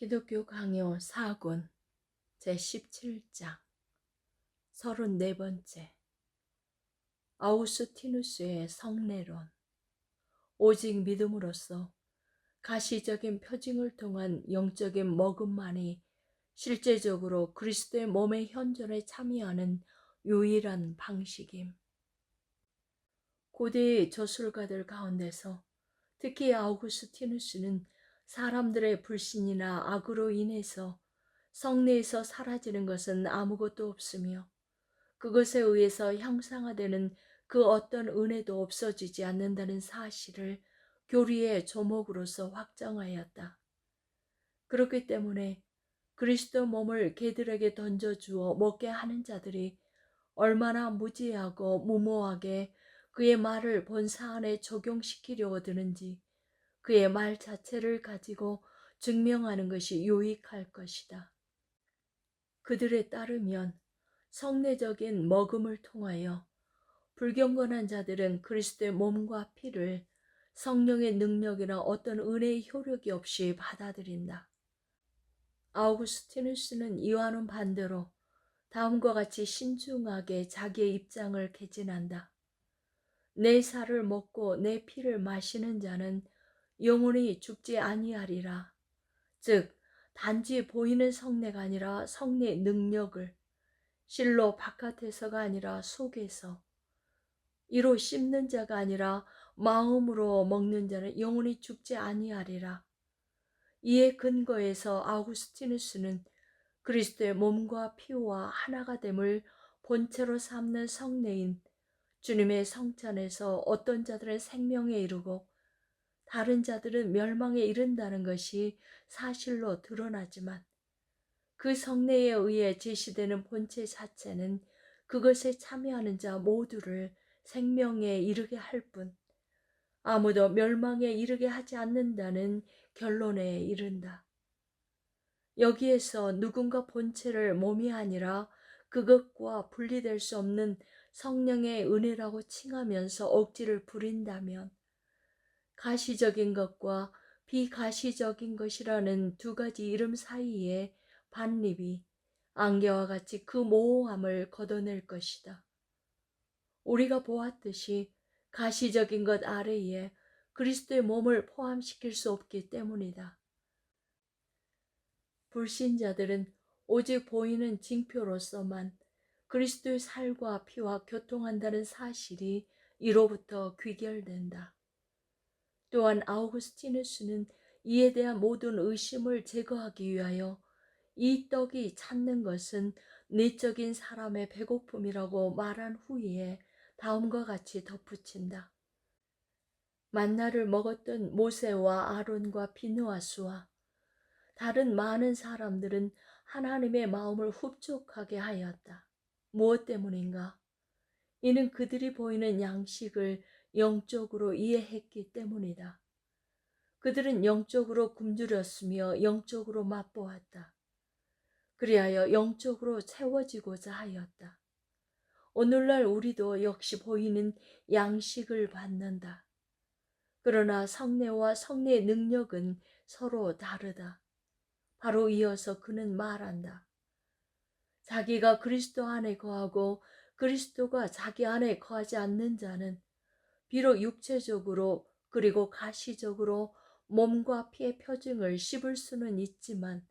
기독교 강요 4권 제17장 34번째 아우구스티누스의 성례론. 오직 믿음으로써 가시적인 표징을 통한 영적인 먹음만이 실제적으로 그리스도의 몸의 현존에 참여하는 유일한 방식임. 고대의 저술가들 가운데서 특히 아우구스티누스는 사람들의 불신이나 악으로 인해서 성내에서 사라지는 것은 아무것도 없으며 그것에 의해서 형상화되는 그 어떤 은혜도 없어지지 않는다는 사실을 교리의 조목으로서 확정하였다. 그렇기 때문에 그리스도 몸을 개들에게 던져주어 먹게 하는 자들이 얼마나 무지하고 무모하게 그의 말을 본사 안에 적용시키려고 드는지 그의 말 자체를 가지고 증명하는 것이 유익할 것이다. 그들에 따르면 성례적인 먹음을 통하여 불경건한 자들은 그리스도의 몸과 피를 성령의 능력이나 어떤 은혜의 효력이 없이 받아들인다. 아우구스티누스는 이와는 반대로 다음과 같이 신중하게 자기의 입장을 개진한다. 내 살을 먹고 내 피를 마시는 자는 영원히 죽지 아니하리라. 즉 단지 보이는 성례가 아니라 성례의 능력을 실로 바깥에서가 아니라 속에서, 이로 씹는 자가 아니라 마음으로 먹는 자는 영원히 죽지 아니하리라. 이에 근거해서 아우구스티누스는 그리스도의 몸과 피와 하나가 됨을 본체로 삼는 성례인 주님의 성찬에서 어떤 자들은 생명에 이르고 다른 자들은 멸망에 이른다는 것이 사실로 드러나지만 그 성례에 의해 제시되는 본체 자체는 그것에 참여하는 자 모두를 생명에 이르게 할 뿐 아무도 멸망에 이르게 하지 않는다는 결론에 이른다. 여기에서 누군가 본체를 몸이 아니라 그것과 분리될 수 없는 성령의 은혜라고 칭하면서 억지를 부린다면 가시적인 것과 비가시적인 것이라는 두 가지 이름 사이에 반립이 안개와 같이 그 모호함을 걷어낼 것이다. 우리가 보았듯이 가시적인 것 아래에 그리스도의 몸을 포함시킬 수 없기 때문이다. 불신자들은 오직 보이는 징표로서만 그리스도의 살과 피와 교통한다는 사실이 이로부터 귀결된다. 또한 아우구스티누스는 이에 대한 모든 의심을 제거하기 위하여 이 떡이 찾는 것은 내적인 사람의 배고픔이라고 말한 후에 다음과 같이 덧붙인다. 만나를 먹었던 모세와 아론과 비느하스와 다른 많은 사람들은 하나님의 마음을 흡족하게 하였다. 무엇 때문인가? 이는 그들이 보이는 양식을 영적으로 이해했기 때문이다. 그들은 영적으로 굶주렸으며 영적으로 맛보았다. 그리하여 영적으로 채워지고자 하였다. 오늘날 우리도 역시 보이는 양식을 받는다. 그러나 성례와 성례의 능력은 서로 다르다. 바로 이어서 그는 말한다. 자기가 그리스도 안에 거하고 그리스도가 자기 안에 거하지 않는 자는 비록 육체적으로 그리고 가시적으로 몸과 피의 표징을 씹을 수는 있지만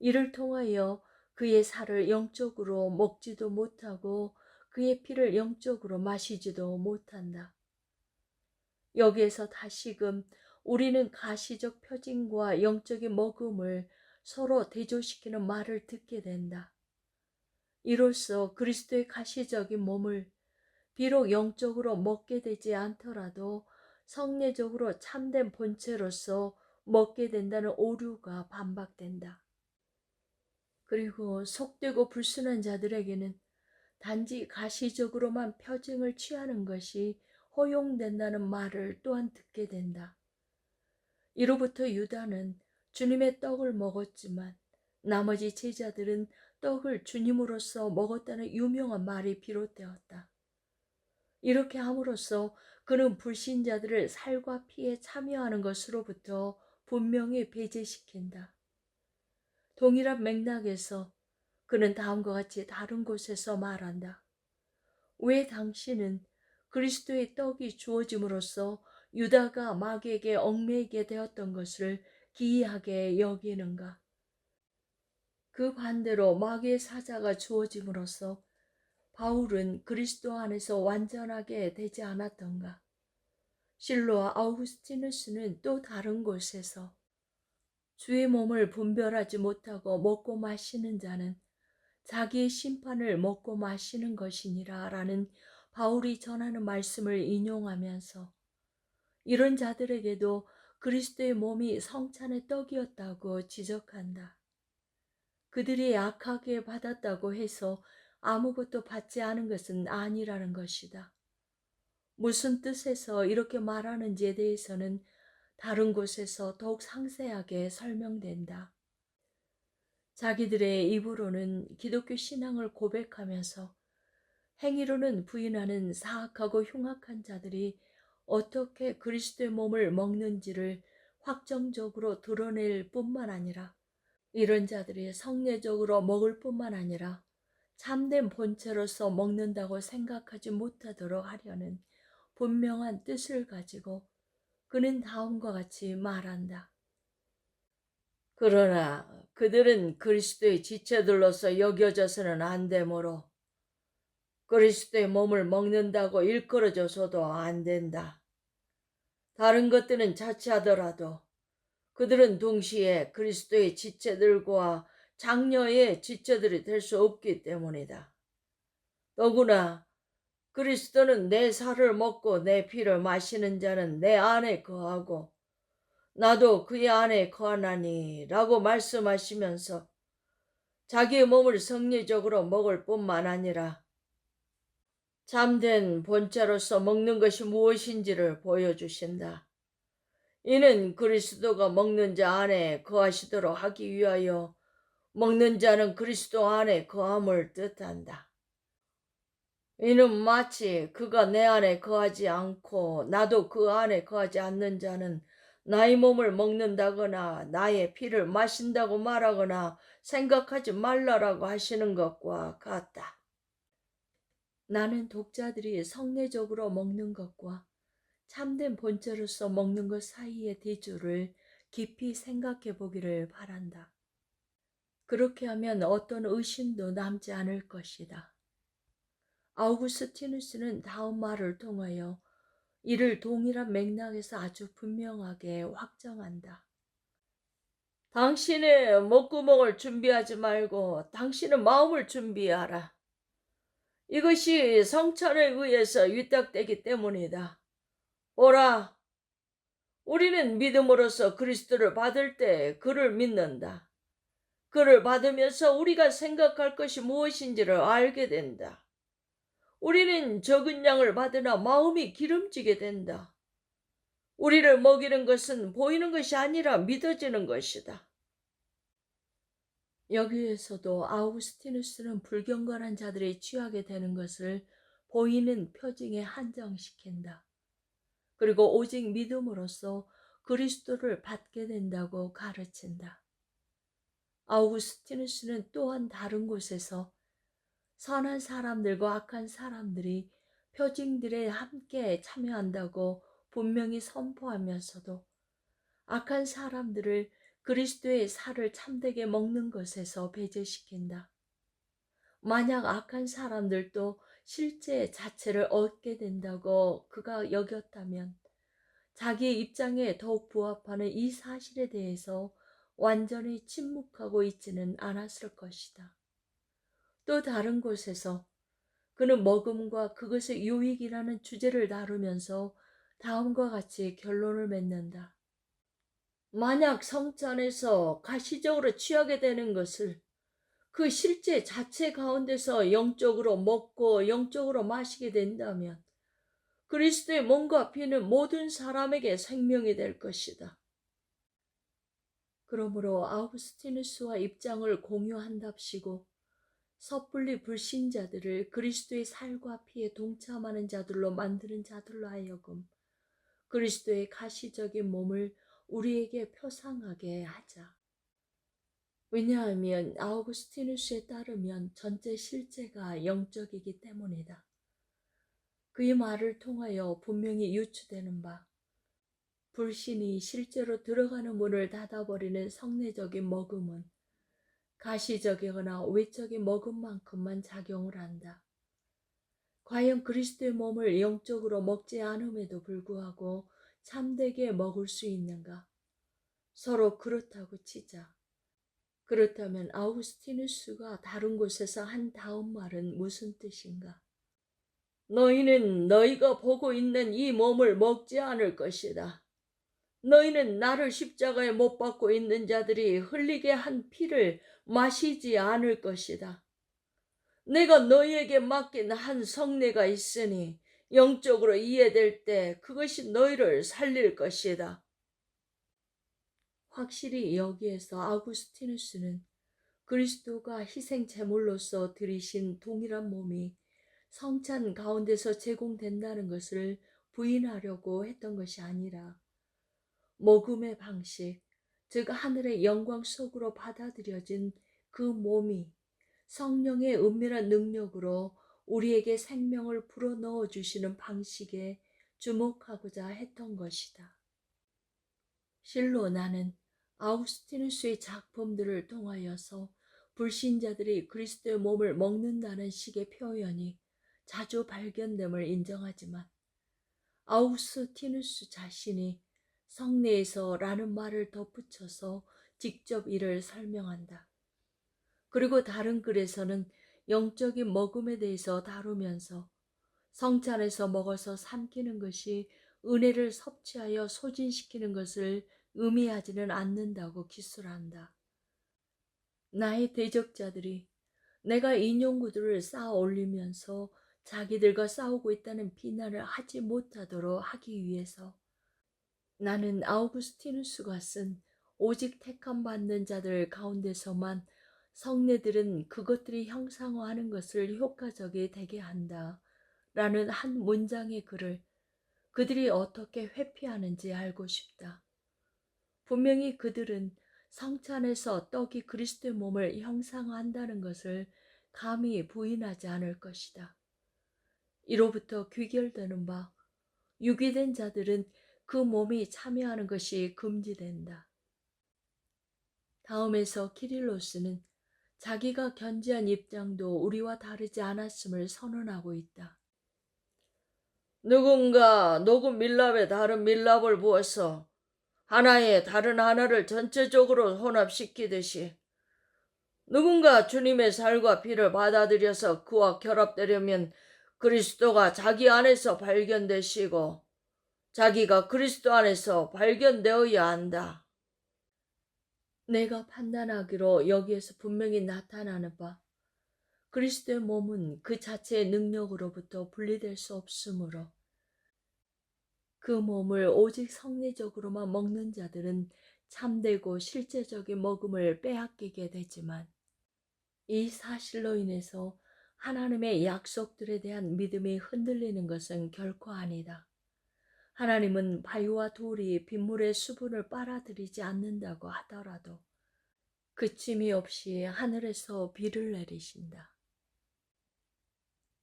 이를 통하여 그의 살을 영적으로 먹지도 못하고 그의 피를 영적으로 마시지도 못한다. 여기에서 다시금 우리는 가시적 표징과 영적인 먹음을 서로 대조시키는 말을 듣게 된다. 이로써 그리스도의 가시적인 몸을 비록 영적으로 먹게 되지 않더라도 성례적으로 참된 본체로서 먹게 된다는 오류가 반박된다. 그리고 속되고 불순한 자들에게는 단지 가시적으로만 표징을 취하는 것이 허용된다는 말을 또한 듣게 된다. 이로부터 유다는 주님의 떡을 먹었지만 나머지 제자들은 떡을 주님으로서 먹었다는 유명한 말이 비롯되었다. 이렇게 함으로써 그는 불신자들을 살과 피에 참여하는 것으로부터 분명히 배제시킨다. 동일한 맥락에서 그는 다음과 같이 다른 곳에서 말한다. 왜 당신은 그리스도의 떡이 주어짐으로써 유다가 마귀에게 얽매이게 되었던 것을 기이하게 여기는가? 그 반대로 마귀의 사자가 주어짐으로써 바울은 그리스도 안에서 완전하게 되지 않았던가? 실로와 아우구스티누스는 또 다른 곳에서 주의 몸을 분별하지 못하고 먹고 마시는 자는 자기의 심판을 먹고 마시는 것이니라 라는 바울이 전하는 말씀을 인용하면서 이런 자들에게도 그리스도의 몸이 성찬의 떡이었다고 지적한다. 그들이 약하게 받았다고 해서 아무것도 받지 않은 것은 아니라는 것이다. 무슨 뜻에서 이렇게 말하는지에 대해서는 다른 곳에서 더욱 상세하게 설명된다. 자기들의 입으로는 기독교 신앙을 고백하면서 행위로는 부인하는 사악하고 흉악한 자들이 어떻게 그리스도의 몸을 먹는지를 확정적으로 드러낼 뿐만 아니라 이런 자들이 성례적으로 먹을 뿐만 아니라 참된 본체로서 먹는다고 생각하지 못하도록 하려는 분명한 뜻을 가지고 그는 다음과 같이 말한다. 그러나 그들은 그리스도의 지체들로서 여겨져서는 안 되므로 그리스도의 몸을 먹는다고 일컬어져서도 안 된다. 다른 것들은 자취하더라도 그들은 동시에 그리스도의 지체들과 장녀의 지체들이 될 수 없기 때문이다. 더구나 그리스도는 내 살을 먹고 내 피를 마시는 자는 내 안에 거하고 나도 그의 안에 거하나니 라고 말씀하시면서 자기의 몸을 성리적으로 먹을 뿐만 아니라 참된 본체로서 먹는 것이 무엇인지를 보여주신다. 이는 그리스도가 먹는 자 안에 거하시도록 하기 위하여 먹는 자는 그리스도 안에 거함을 뜻한다. 이는 마치 그가 내 안에 거하지 않고 나도 그 안에 거하지 않는 자는 나의 몸을 먹는다거나 나의 피를 마신다고 말하거나 생각하지 말라라고 하시는 것과 같다. 나는 독자들이 성례적으로 먹는 것과 참된 본체로서 먹는 것 사이의 대조를 깊이 생각해 보기를 바란다. 그렇게 하면 어떤 의심도 남지 않을 것이다. 아우구스티누스는 다음 말을 통하여 이를 동일한 맥락에서 아주 분명하게 확정한다. 당신의 목구멍을 준비하지 말고 당신의 마음을 준비하라. 이것이 성찬에 의해서 위탁되기 때문이다. 보라, 우리는 믿음으로써 그리스도를 받을 때 그를 믿는다. 그를 받으면서 우리가 생각할 것이 무엇인지를 알게 된다. 우리는 적은 양을 받으나 마음이 기름지게 된다. 우리를 먹이는 것은 보이는 것이 아니라 믿어지는 것이다. 여기에서도 아우구스티누스는 불경건한 자들이 취하게 되는 것을 보이는 표징에 한정시킨다. 그리고 오직 믿음으로써 그리스도를 받게 된다고 가르친다. 아우구스티누스는 또한 다른 곳에서 선한 사람들과 악한 사람들이 표징들에 함께 참여한다고 분명히 선포하면서도 악한 사람들을 그리스도의 살을 참되게 먹는 것에서 배제시킨다. 만약 악한 사람들도 실제 자체를 얻게 된다고 그가 여겼다면 자기의 입장에 더욱 부합하는 이 사실에 대해서 완전히 침묵하고 있지는 않았을 것이다. 또 다른 곳에서 그는 먹음과 그것의 유익이라는 주제를 다루면서 다음과 같이 결론을 맺는다. 만약 성찬에서 가시적으로 취하게 되는 것을 그 실제 자체 가운데서 영적으로 먹고 영적으로 마시게 된다면 그리스도의 몸과 피는 모든 사람에게 생명이 될 것이다. 그러므로 아우구스티누스와 입장을 공유한답시고 섣불리 불신자들을 그리스도의 살과 피에 동참하는 자들로 만드는 자들로 하여금 그리스도의 가시적인 몸을 우리에게 표상하게 하자. 왜냐하면 아우구스티누스에 따르면 전체 실제가 영적이기 때문이다. 그의 말을 통하여 분명히 유추되는 바, 불신이 실제로 들어가는 문을 닫아버리는 성내적인 머금은 가시적이거나 외적인 머금만큼만 작용을 한다. 과연 그리스도의 몸을 영적으로 먹지 않음에도 불구하고 참되게 먹을 수 있는가? 서로 그렇다고 치자. 그렇다면 아우구스티누스가 다른 곳에서 한 다음 말은 무슨 뜻인가? 너희는 너희가 보고 있는 이 몸을 먹지 않을 것이다. 너희는 나를 십자가에 못 박고 있는 자들이 흘리게 한 피를 마시지 않을 것이다. 내가 너희에게 맡긴 한 성례가 있으니 영적으로 이해될 때 그것이 너희를 살릴 것이다. 확실히 여기에서 아구스티누스는 그리스도가 희생 제물로서 드리신 동일한 몸이 성찬 가운데서 제공된다는 것을 부인하려고 했던 것이 아니라 먹음의 방식, 즉 하늘의 영광 속으로 받아들여진 그 몸이 성령의 은밀한 능력으로 우리에게 생명을 불어넣어 주시는 방식에 주목하고자 했던 것이다. 실로 나는 아우구스티누스의 작품들을 통하여서 불신자들이 그리스도의 몸을 먹는다는 식의 표현이 자주 발견됨을 인정하지만 아우구스티누스 자신이 성례에서 라는 말을 덧붙여서 직접 이를 설명한다. 그리고 다른 글에서는 영적인 먹음에 대해서 다루면서 성찬에서 먹어서 삼키는 것이 은혜를 섭취하여 소진시키는 것을 의미하지는 않는다고 기술한다. 나의 대적자들이 내가 인용구들을 쌓아 올리면서 자기들과 싸우고 있다는 비난을 하지 못하도록 하기 위해서 나는 아우구스티누스가 쓴 오직 택함 받는 자들 가운데서만 성례들은 그것들이 형상화하는 것을 효과적이 되게 한다 라는 한 문장의 글을 그들이 어떻게 회피하는지 알고 싶다. 분명히 그들은 성찬에서 떡이 그리스도의 몸을 형상화한다는 것을 감히 부인하지 않을 것이다. 이로부터 귀결되는 바 유기된 자들은 그 몸이 참여하는 것이 금지된다. 다음에서 키릴로스는 자기가 견지한 입장도 우리와 다르지 않았음을 선언하고 있다. 누군가 녹은 밀랍에 다른 밀랍을 부어서 하나에 다른 하나를 전체적으로 혼합시키듯이 누군가 주님의 살과 피를 받아들여서 그와 결합되려면 그리스도가 자기 안에서 발견되시고 자기가 그리스도 안에서 발견되어야 한다. 내가 판단하기로 여기에서 분명히 나타나는 바 그리스도의 몸은 그 자체의 능력으로부터 분리될 수 없으므로 그 몸을 오직 성리적으로만 먹는 자들은 참되고 실제적인 먹음을 빼앗기게 되지만 이 사실로 인해서 하나님의 약속들에 대한 믿음이 흔들리는 것은 결코 아니다. 하나님은 바위와 돌이 빗물의 수분을 빨아들이지 않는다고 하더라도 그침이 없이 하늘에서 비를 내리신다.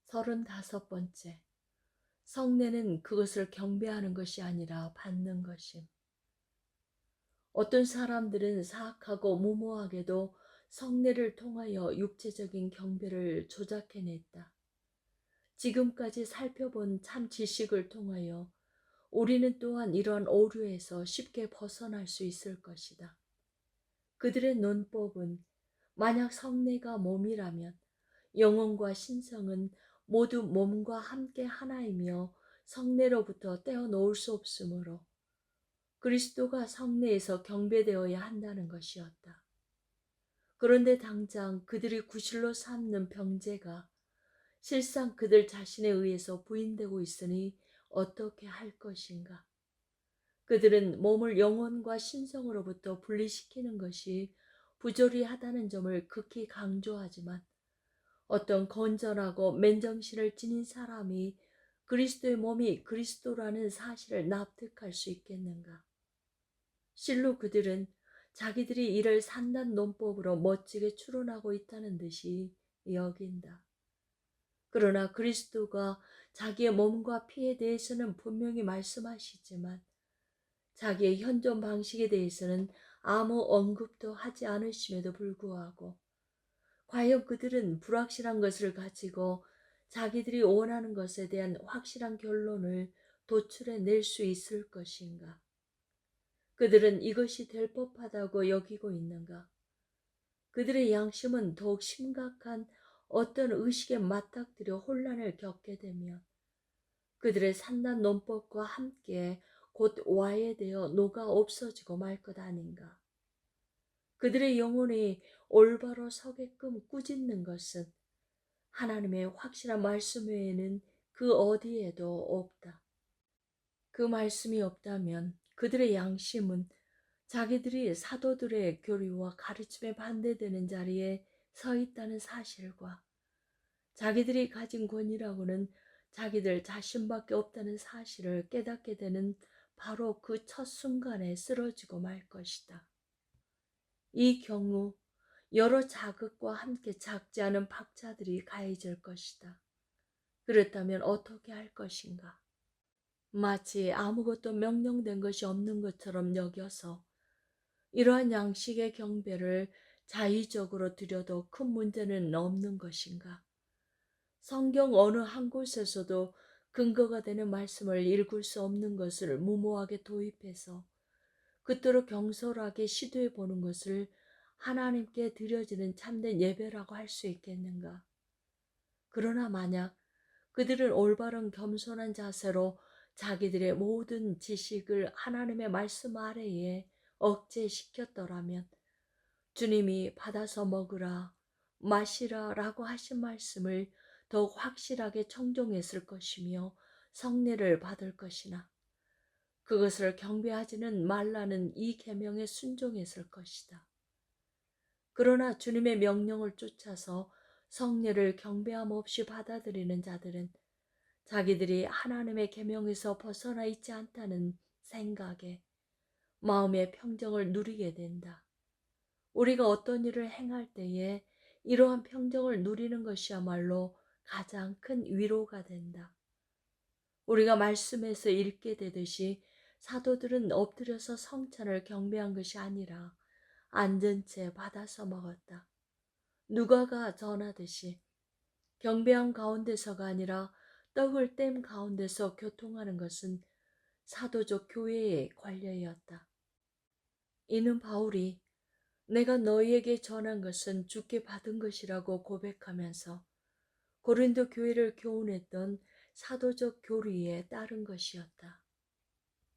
35번째, 성례는 그것을 경배하는 것이 아니라 받는 것임. 어떤 사람들은 사악하고 무모하게도 성례를 통하여 육체적인 경배를 조작해냈다. 지금까지 살펴본 참 지식을 통하여 우리는 또한 이런 오류에서 쉽게 벗어날 수 있을 것이다. 그들의 논법은 만약 성례가 몸이라면 영혼과 신성은 모두 몸과 함께 하나이며 성례로부터 떼어놓을 수 없으므로 그리스도가 성례에서 경배되어야 한다는 것이었다. 그런데 당장 그들이 구실로 삼는 병제가 실상 그들 자신에 의해서 부인되고 있으니 어떻게 할 것인가? 그들은 몸을 영혼과 신성으로부터 분리시키는 것이 부조리하다는 점을 극히 강조하지만 어떤 건전하고 맨정신을 지닌 사람이 그리스도의 몸이 그리스도라는 사실을 납득할 수 있겠는가? 실로 그들은 자기들이 이를 산난 논법으로 멋지게 추론하고 있다는 듯이 여긴다. 그러나 그리스도가 자기의 몸과 피에 대해서는 분명히 말씀하시지만 자기의 현존 방식에 대해서는 아무 언급도 하지 않으심에도 불구하고 과연 그들은 불확실한 것을 가지고 자기들이 원하는 것에 대한 확실한 결론을 도출해 낼 수 있을 것인가? 그들은 이것이 될 법하다고 여기고 있는가? 그들의 양심은 더욱 심각한 어떤 의식에 맞닥뜨려 혼란을 겪게 되면 그들의 산난 논법과 함께 곧 와해되어 녹아 없어지고 말 것 아닌가. 그들의 영혼이 올바로 서게끔 꾸짖는 것은 하나님의 확실한 말씀 외에는 그 어디에도 없다. 그 말씀이 없다면 그들의 양심은 자기들이 사도들의 교리와 가르침에 반대되는 자리에 서 있다는 사실과 자기들이 가진 권위라고는 자기들 자신밖에 없다는 사실을 깨닫게 되는 바로 그 첫 순간에 쓰러지고 말 것이다. 이 경우 여러 자극과 함께 작지 않은 박자들이 가해질 것이다. 그렇다면 어떻게 할 것인가? 마치 아무것도 명령된 것이 없는 것처럼 여겨서 이러한 양식의 경배를 자의적으로 드려도 큰 문제는 없는 것인가? 성경 어느 한 곳에서도 근거가 되는 말씀을 읽을 수 없는 것을 무모하게 도입해서 그토록 경솔하게 시도해 보는 것을 하나님께 드려지는 참된 예배라고 할 수 있겠는가? 그러나 만약 그들은 올바른 겸손한 자세로 자기들의 모든 지식을 하나님의 말씀 아래에 억제시켰더라면 주님이 받아서 먹으라, 마시라 라고 하신 말씀을 더욱 확실하게 청종했을 것이며 성례를 받을 것이나 그것을 경배하지는 말라는 이 계명에 순종했을 것이다. 그러나 주님의 명령을 쫓아서 성례를 경배함 없이 받아들이는 자들은 자기들이 하나님의 계명에서 벗어나 있지 않다는 생각에 마음의 평정을 누리게 된다. 우리가 어떤 일을 행할 때에 이러한 평정을 누리는 것이야말로 가장 큰 위로가 된다. 우리가 말씀에서 읽게 되듯이 사도들은 엎드려서 성찬을 경배한 것이 아니라 앉은 채 받아서 먹었다. 누가가 전하듯이 경배한 가운데서가 아니라 떡을 뗀 가운데서 교통하는 것은 사도적 교회의 관례였다. 이는 바울이 내가 너희에게 전한 것은 주께 받은 것이라고 고백하면서 고린도 교회를 교훈했던 사도적 교리에 따른 것이었다.